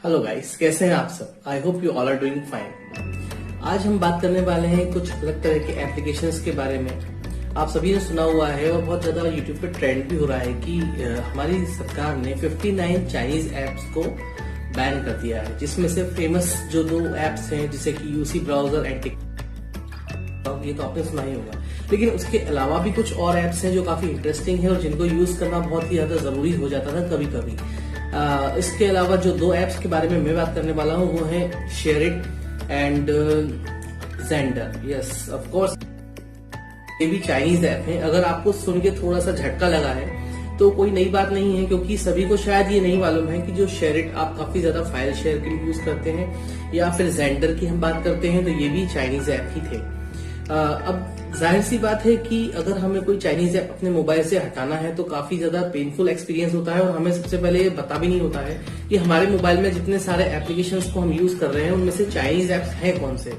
Hello guys, कैसे हैं आप सब। I hope you all are doing fine. आज हम बात करने वाले हैं कुछ अलग तरह के एप्लीकेशंस के बारे में। आप सभी ने सुना हुआ है और बहुत ज्यादा यूट्यूब पे ट्रेंड भी हो रहा है कि हमारी सरकार ने 59 चाइनीज एप्स को बैन कर दिया है, जिसमें से फेमस जो दो एप्स हैं जैसे कि यूसी ब्राउजर एंड टिकटॉक, ये तो आपने सुना ही होगा। लेकिन उसके अलावा भी कुछ और एप्स हैं जो काफी इंटरेस्टिंग है और जिनको यूज करना बहुत ही ज्यादा जरूरी हो जाता था कभी कभी। इसके अलावा जो दो एप्स के बारे में मैं बात करने वाला हूँ वो है SHAREit and Xender. Yes of course ये भी चाइनीज ऐप है। अगर आपको सुन के थोड़ा सा झटका लगा है तो कोई नई बात नहीं है, क्योंकि सभी को शायद ये नहीं मालूम है कि जो शेयरिट आप काफी ज्यादा फाइल शेयर के लिए यूज करते हैं या फिर ज़ेंडर की हम बात करते हैं तो ये भी चाइनीज ऐप ही थे। अब जाहिर सी बात है कि अगर हमें कोई चाइनीज ऐप अपने मोबाइल से हटाना है तो काफी ज्यादा पेनफुल एक्सपीरियंस होता है और हमें सबसे पहले ये पता भी नहीं होता है कि हमारे मोबाइल में जितने सारे एप्लीकेशंस को हम यूज कर रहे हैं उनमें से चाइनीज ऐप्स हैं कौन से।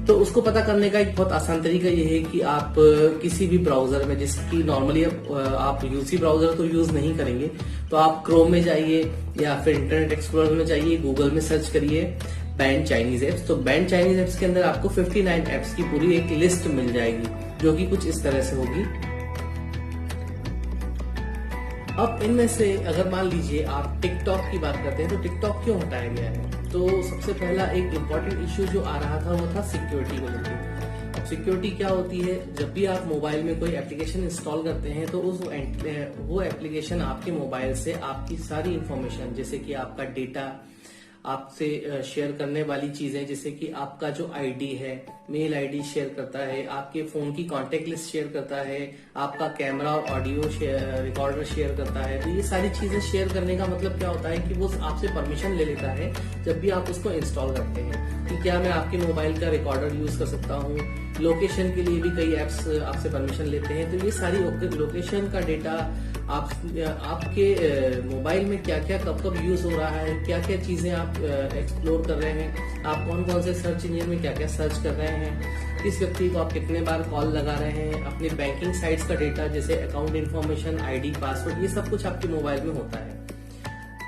तो उसको पता करने का एक बहुत आसान तरीका ये है कि आप किसी भी ब्राउजर में, जिसकी नॉर्मली आप यूसी ब्राउजर तो यूज नहीं करेंगे, तो आप क्रोम में जाइए या फिर इंटरनेट एक्सप्लोरर में जाइए, गूगल में सर्च करिए बैन चाइनीज एप्स। तो बैन चाइनीज एप्स के अंदर आपको 59 एप्स की पूरी एक लिस्ट मिल जाएगी जो कि कुछ इस तरह से होगी। अब इनमें से अगर मान लीजिए आप टिकटॉक की बात करते हैं तो टिकटॉक क्यों हटाया गया है, तो सबसे पहला एक इम्पॉर्टेंट इश्यू जो आ रहा था वो था सिक्योरिटी को लेकर। अब सिक्योरिटी क्या होती है, जब भी आप मोबाइल में कोई एप्लीकेशन इंस्टॉल करते हैं तो वो एप्लीकेशन आपके मोबाइल से आपकी सारी इंफॉर्मेशन, जैसे कि आपका डेटा, आपसे शेयर करने वाली चीजें जैसे कि आपका जो आईडी है, मेल आईडी शेयर करता है, आपके फोन की कांटेक्ट लिस्ट शेयर करता है, आपका कैमरा और ऑडियो रिकॉर्डर शेयर करता है। तो ये सारी चीजें शेयर करने का मतलब क्या होता है कि वो आपसे परमिशन ले लेता है जब भी आप उसको इंस्टॉल करते हैं कि क्या मैं आपके मोबाइल का रिकॉर्डर यूज कर सकता हूँ। लोकेशन के लिए भी कई एप्स आपसे परमिशन लेते हैं। तो ये सारी लोकेशन का डेटा, आपके मोबाइल में क्या क्या कब कब यूज हो रहा है, क्या क्या चीजें आप एक्सप्लोर कर रहे हैं, आप कौन कौन से सर्च इंजन में क्या क्या सर्च कर रहे हैं, किस व्यक्ति को आप कितने बार कॉल लगा रहे हैं, अपने बैंकिंग साइट्स का डेटा जैसे अकाउंट इन्फॉर्मेशन, आईडी, पासवर्ड, ये सब कुछ आपके मोबाइल में होता है।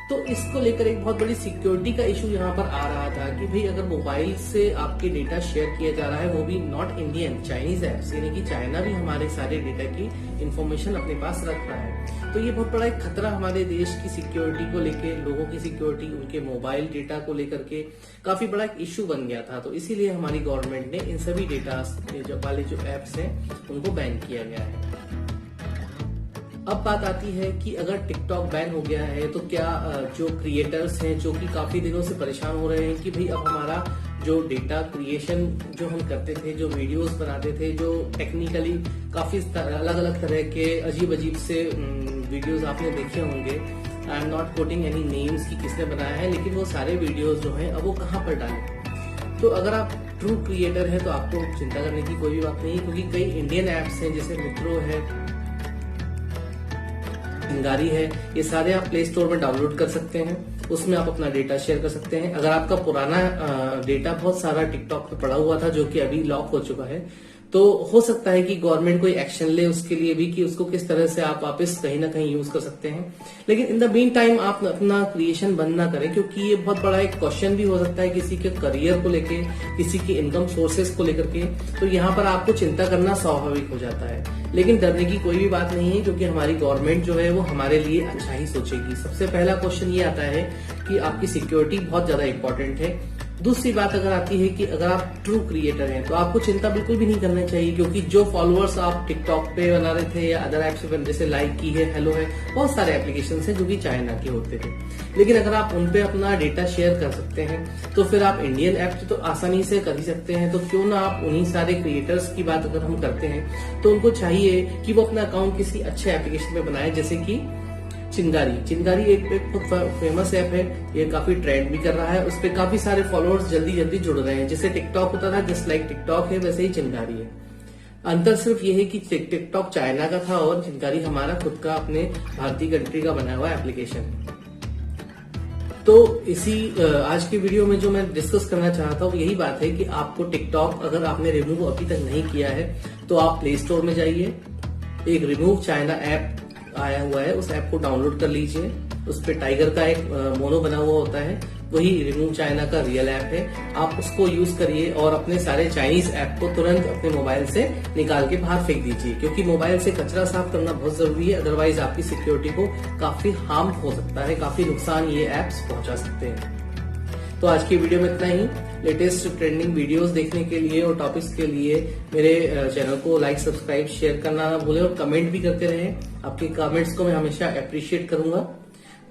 तो इसको लेकर एक बहुत बड़ी सिक्योरिटी का इशू यहाँ पर आ रहा था कि भाई अगर मोबाइल से आपके डेटा शेयर किया जा रहा है, वो भी नॉट इंडियन, चाइनीज ऐप्स, यानी कि चाइना भी हमारे सारे डेटा की इंफॉर्मेशन अपने पास रख रहा है। तो ये बहुत बड़ा एक खतरा हमारे देश की सिक्योरिटी को लेके, लोगों की सिक्योरिटी, उनके मोबाइल डेटा को लेकर के काफी बड़ा एक इश्यू बन गया था। तो इसीलिए हमारी गवर्नमेंट ने इन सभी डेटा वाले जो एप्स हैं उनको बैन किया गया है। अब बात आती है कि अगर टिकटॉक बैन हो गया है तो क्या जो क्रिएटर्स हैं जो कि काफी दिनों से परेशान हो रहे हैं कि भाई अब हमारा जो डेटा क्रिएशन जो हम करते थे, जो वीडियोस बनाते थे, जो टेक्निकली काफी अलग अलग तरह के अजीब अजीब से वीडियोस आपने देखे होंगे, I am not coating any names की किसने बनाया है, लेकिन वो सारे वीडियोस जो हैं अब वो कहाँ पर डालें। तो अगर आप ट्रू क्रिएटर हैं तो आपको चिंता करने की कोई भी बात नहीं, क्योंकि कई इंडियन एप्स हैं जैसे मित्रो है, चिंगारी है, ये सारे आप प्ले स्टोर में डाउनलोड कर सकते हैं। उसमें आप अपना डेटा शेयर कर सकते हैं। अगर आपका पुराना डेटा बहुत सारा टिकटॉक पे पड़ा हुआ था जो कि अभी लॉक हो चुका है, तो हो सकता है कि गवर्नमेंट कोई एक्शन ले उसके लिए भी कि उसको किस तरह से आप वापस कहीं ना कहीं यूज कर सकते हैं। लेकिन इन द मीन टाइम आप अपना क्रिएशन बंद ना करें, क्योंकि ये बहुत बड़ा एक क्वेश्चन भी हो सकता है किसी के करियर को लेके, किसी की इनकम सोर्सेज को लेकर के। तो यहाँ पर आपको चिंता करना स्वाभाविक हो जाता है, लेकिन डरने की कोई भी बात नहीं है, क्योंकि हमारी गवर्नमेंट जो है वो हमारे लिए अच्छा ही सोचेगी। सबसे पहला क्वेश्चन ये आता है कि आपकी सिक्योरिटी बहुत ज्यादा इंपॉर्टेंट है। दूसरी बात अगर आती है कि अगर आप ट्रू क्रिएटर हैं तो आपको चिंता बिल्कुल भी नहीं करना चाहिए, क्योंकि जो फॉलोअर्स आप टिकटॉक पे बना रहे थे या अदर एप्स पे, जैसे लाइक की है, हेलो है, बहुत सारे एप्लीकेशन हैं जो कि चाइना के होते थे। लेकिन अगर आप उनपे अपना डेटा शेयर कर सकते हैं तो फिर आप इंडियन ऐप तो आसानी से कर ही सकते हैं। तो क्यों ना आप उन्हीं सारे क्रिएटर्स की बात अगर हम करते हैं तो उनको चाहिए कि वो अपना अकाउंट किसी अच्छे एप्लीकेशन में बनाए, जैसे कि चिंगारी एक बहुत फेमस ऐप है, ये काफी ट्रेंड भी कर रहा है, उस पर काफी सारे फॉलोअर्स जल्दी जल्दी जुड़ रहे हैं। जैसे टिकटॉक होता था, जस्ट लाइक टिकटॉक है, वैसे ही चिंगारी है। अंतर सिर्फ ये है कि टिकटॉक चाइना का था और चिंगारी हमारा खुद का अपने भारतीय कंट्री का बनाया हुआ एप्लीकेशन। तो इसी आज की वीडियो में जो मैं डिस्कस करना चाहता हूँ यही बात है कि आपको टिकटॉक अगर आपने रिमूव अभी तक नहीं किया है तो आप प्ले स्टोर में जाइए, एक रिमूव चाइना ऐप आया हुआ है, उस ऐप को डाउनलोड कर लीजिए। उस पे टाइगर का एक मोनो बना हुआ होता है, वही रिमूव चाइना का रियल ऐप है। आप उसको यूज करिए और अपने सारे चाइनीज ऐप को तुरंत अपने मोबाइल से निकाल के बाहर फेंक दीजिए, क्योंकि मोबाइल से कचरा साफ करना बहुत जरूरी है। अदरवाइज आपकी सिक्योरिटी को काफी हार्म हो सकता है, काफी नुकसान ये एप्स पहुंचा सकते हैं। तो आज की वीडियो में इतना ही। लेटेस्ट ट्रेंडिंग वीडियोस देखने के लिए और टॉपिक्स के लिए मेरे चैनल को लाइक, सब्सक्राइब, शेयर करना ना भूलें और कमेंट भी करते रहें। आपके कमेंट्स को मैं हमेशा अप्रिशिएट करूंगा।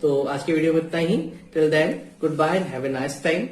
तो आज की वीडियो में इतना ही। Till then, goodbye, have a nice time.